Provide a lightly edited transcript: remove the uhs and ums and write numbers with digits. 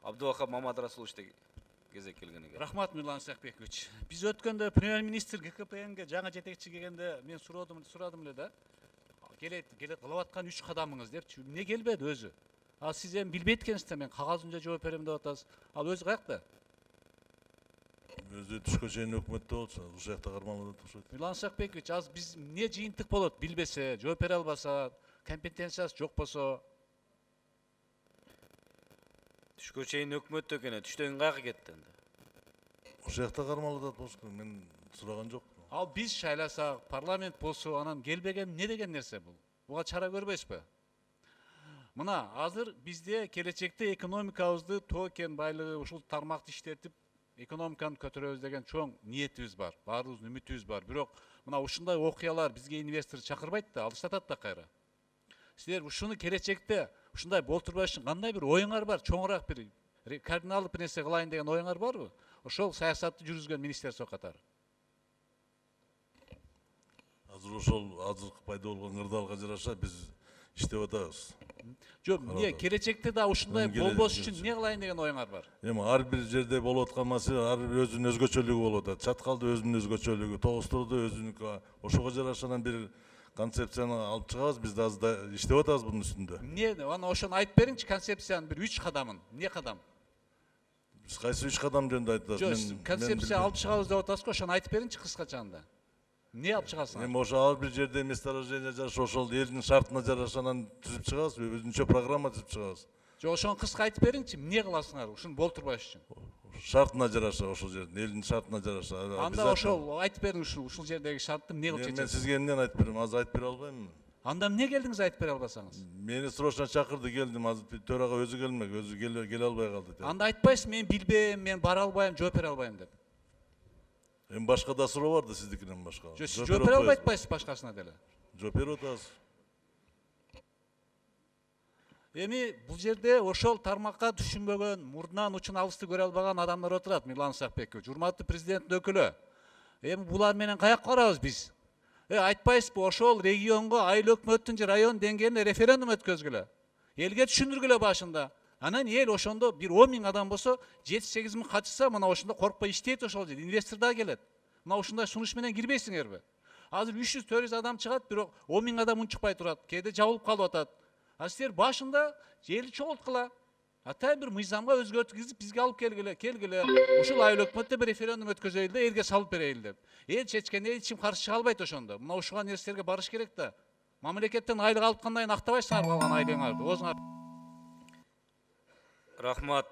Абдувахап Мамадрасулович кезек келгенге. Рахмат, Мирлан Исакбекович. Биз өткөндө премьер-министр ГКПНге жаңа жетекчи келгенде мен сурадым эле да. Келет кылып аткан 3 кадамыңыз депчи. Эмне келбеди өзү? Ал сиз эми билбейт экенсиз, мен кагазымда жооп берем деп атасыз. Ал өзү каякта? Өзү түшкө чейин өкмөттө болчу, ушул жакта кармалып атышат. Мирлан Исакбекович, аз биз эмне жыйынтык болот? Билбесе, жооп бере албаса, компетенциясы жок болсо. Түшкө чейин өкмөттө экен, түштөн каяка кетти энди? Ушул жакта кармалып атат болчу, мен сураган жокмун. Ал биз шайласак, парламент болсо, анан келбеген эмне деген нерсе бул? Буга чара көрбөйсүзбү? Мына азыр бизде келечекте экономикабызды токен байлыгы ушул тармакты иштетип, экономиканы көтөрөбүз деген чоң ниетибиз бар. Баарыбыздын үмүтүбүз бар. Бирок мына ушундай окуялар бизге инвестор чакырбайт да, алыштатат да кайра. Силер ушуну келечекте ушундай болтурбаш үчүн кандай бир оюңар бар? Чоңураак бир кардиналдык бир нерсе кылайын деген оюңар барбы? Ошол саясатты жүргүзгөн министерство катары. Азыр ошол азыркы пайда болгон ырдалга жараша биз иштеп атабыз. Жок, эмне келечекте да ушундай болбош үчүн эмне кылайын деген оюңар бар? Эми ар бир жерде болуп аткан маселе ар бир өзүнүн өзгөчөлүгү болуп атат. Чаткалда өзүнүн өзгөчөлүгү, Тогуз-Тоодо өзүнүкү. Ошого жарашан бир концепцияны алып чыгабыз, биз да азыр иштеп атабыз бунун үстүндө. Эмне, аны ошону айтып бериңчи, концепциянын бир 3 кадамын. Эмне кадам? Биз кайсы 3 кадам жөнүндө айтабыз? Жок, концепция алып чыгабыз деп атасыз го, ошону айтып бериңчи кыскача анда. Эмне алып чыгасың? Эми ошо ар бир жерде месторождение жараша ошол элдин шартына жараша анан түзүп чыгабыз, өзүнчө программа түзүп чыгабыз. Жок, ошону кыска айтып бериңчи, эмне кыласыңар ушуну болтурбаш үчүн? Шартына жараша ошол жердин, элдин шартына жараша. Анда ошол айтып бериң, ушул жердеги шартты эмне кылып Мен чечесиз? сизге эмнени айтып берем, азыр айтып бере албайм. Анда эмне келдиңиз айтып бере албасаңыз? Мени срочно чакырды, келдим, азыр төрага өзү келмек, өзү келе албай калды. Анда айтпайсыз, мен билбейм, мен бара албайм, жооп бере албайм деп. Эми башка да суроо бар да сиздикинен башка. Жок, сиз жооп бере албай атпайсыз башкасына деле. Жооп берип атабыз. Эми бул жерде ошол тармакка түшүнбөгөн, мурдунан учун алысты көрө албаган адамдар отурат, Мирлан Исакбекович. Урматтуу президенттин өкүлү. Эми булар менен каяка барабыз биз? Айтпайсызбы, ошол регионго айыл өкмөттүн же район деңгээлинде референдум өткөзгүлө. Элге түшүндүргүлө башында. Анан эл ошондо бир 10 000 адам болсо, 7-8 000 катышса, мына ошондо коркпой иштейт ошол жерде. Инвестор да келет. Мына ушундай сунуш менен кирбейсиңерби? Азыр 300-400 адам чыгат, бирок 10 000 адам унчукпай турат. Кээде жабылып калып атат. А силер башында элди чогулткыла. Ата бир мыйзамга өзгөрткүзүп бизге алып келгиле. Ушул айыл өкмөттө бир референдум өткөзөйүл да, элге салып берейин деп. Эл чечкенде эч ким каршы чыга албайт ошондо. Мына ушуга нерселерге барыш керек да. Мамлекеттен айлык алып кандайын актабайсыңар калган айлыгыңарды. Өзүңөр. Рахмат.